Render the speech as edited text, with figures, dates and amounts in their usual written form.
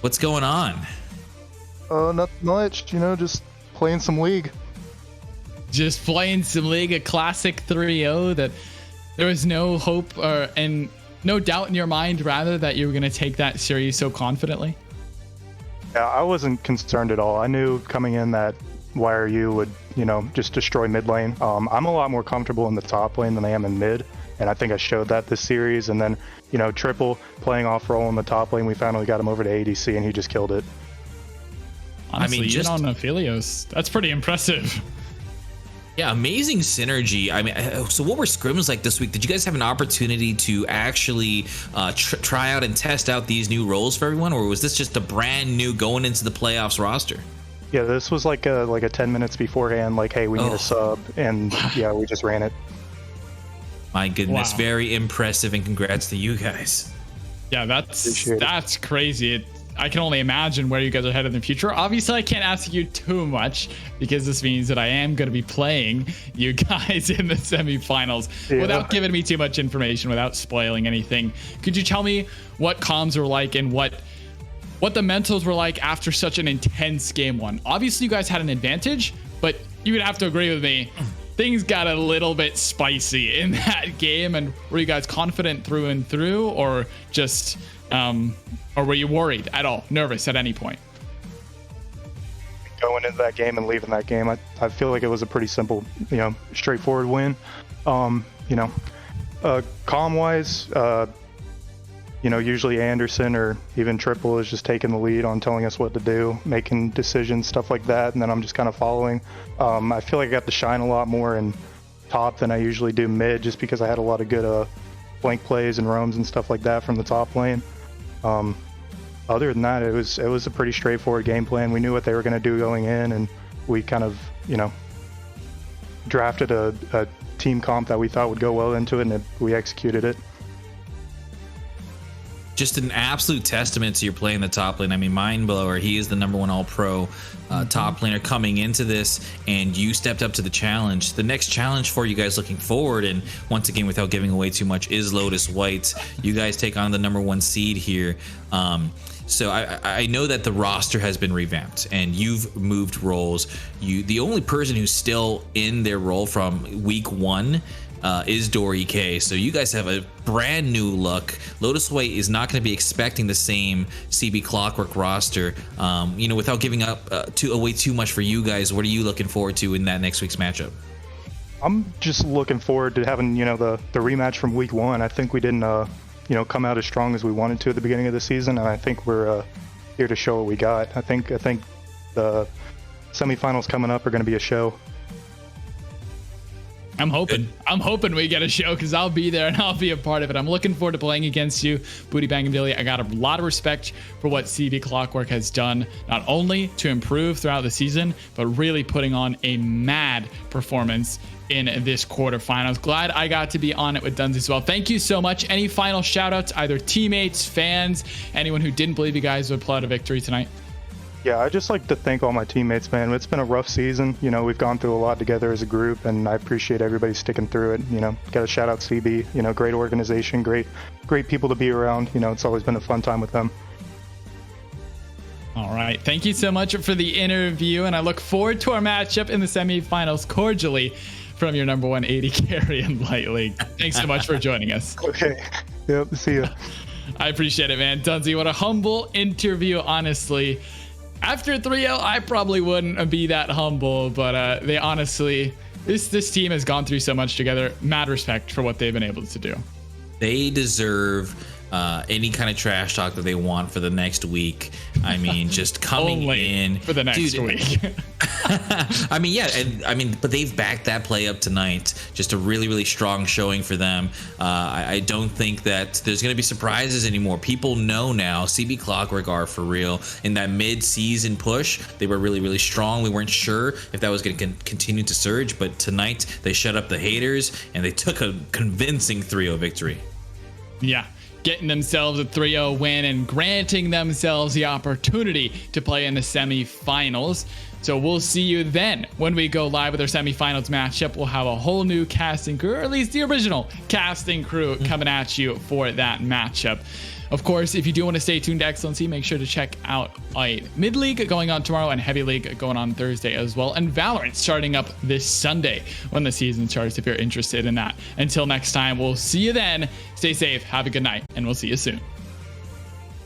What's going on? Nothing much, just playing some League. Just playing some League, a classic 3-0 that there was no hope and no doubt in your mind, rather, that you were going to take that series so confidently? Yeah, I wasn't concerned at all. I knew coming in that YRU would, just destroy mid lane. I'm a lot more comfortable in the top lane than I am in mid, and I think I showed that this series. And then, Triple playing off role in the top lane, we finally got him over to ADC, and he just killed it. Honestly, even on Aphelios, that's pretty impressive. Yeah, amazing synergy. I mean, so what were scrims like this week? Did you guys have an opportunity to actually try out and test out these new roles for everyone, or was this just a brand new going into the playoffs roster? Yeah, this was like a 10 minutes beforehand, like, hey, we need a sub, and yeah, we just ran it. My goodness, Wow. Very impressive, and congrats to you guys. Yeah, that's crazy. I can only imagine where you guys are headed in the future. Obviously, I can't ask you too much because this means that I am going to be playing you guys in the semifinals. Yeah. Without giving me too much information, without spoiling anything, could you tell me what comms were like and what the mentals were like after such an intense game one? Obviously, you guys had an advantage, but you would have to agree with me. Things got a little bit spicy in that game. And were you guys confident through and through, or just... or were you worried at all, nervous at any point? Going into that game and leaving that game, I feel like it was a pretty simple, straightforward win. Comm-wise, usually Anderson or even Triple is just taking the lead on telling us what to do, making decisions, stuff like that, and then I'm just kind of following. I feel like I got to shine a lot more in top than I usually do mid, just because I had a lot of good flank plays and roams and stuff like that from the top lane. Other than that, it was a pretty straightforward game plan. We knew what they were going to do going in, and we kind of, drafted a team comp that we thought would go well into it, and we executed it. Just an absolute testament to your play in the top lane. I mean, mind blower. He is the #1 All-Pro top laner coming into this, and you stepped up to the challenge. The next challenge for you guys looking forward, and once again, without giving away too much, is Lotus White. You guys take on the #1 seed here. So I know that the roster has been revamped, and you've moved roles. The only person who's still in their role from week 1 is Dory K. So you guys have a brand new look. Lotus White is not going to be expecting the same CB Clockwork roster. Without giving up away too much for you guys, what are you looking forward to in that next week's matchup? I'm just looking forward to having the rematch from week 1. I think we didn't come out as strong as we wanted to at the beginning of the season, and I think we're here to show what we got. I think the semifinals coming up are going to be a show. I'm hoping we get a show, because I'll be there and I'll be a part of it. I'm looking forward to playing against you, BootyBangingBilly. I got a lot of respect for what CB Clockwork has done, not only to improve throughout the season, but really putting on a mad performance in this quarterfinals. Glad I got to be on it with Dunsey as well. Thank you so much. Any final shout outs, either teammates, fans, anyone who didn't believe you guys would pull out a victory tonight? Yeah, I'd just like to thank all my teammates, man. It's been a rough season. We've gone through a lot together as a group, and I appreciate everybody sticking through it. Got to shout out CB. Great organization, great people to be around. It's always been a fun time with them. All right. Thank you so much for the interview, and I look forward to our matchup in the semifinals. Cordially from your #1 AD carry in Light League. Thanks so much for joining us. Okay. Yep. See ya. I appreciate it, man. Dunsey, what a humble interview, honestly. After 3-0, I probably wouldn't be that humble, but they honestly, this team has gone through so much together. Mad respect for what they've been able to do. They deserve any kind of trash talk that they want for the next week. I mean, just coming in for the next week. I mean, yeah, but they've backed that play up tonight. Just a really, really strong showing for them. I don't think that there's going to be surprises anymore. People know now CB Clockwork are for real. In that mid-season push, they were really, really strong. We weren't sure if that was going to continue to surge, but tonight they shut up the haters and they took a convincing 3-0 victory. Yeah. Getting themselves a 3-0 win and granting themselves the opportunity to play in the semifinals. So we'll see you then when we go live with our semifinals matchup. We'll have a whole new casting crew, or at least the original casting crew, coming at you for that matchup. Of course, if you do want to stay tuned to Excellency, make sure to check out Mid League going on tomorrow and Heavy League going on Thursday as well. And Valorant starting up this Sunday when the season starts if you're interested in that. Until next time, we'll see you then. Stay safe, have a good night, and we'll see you soon.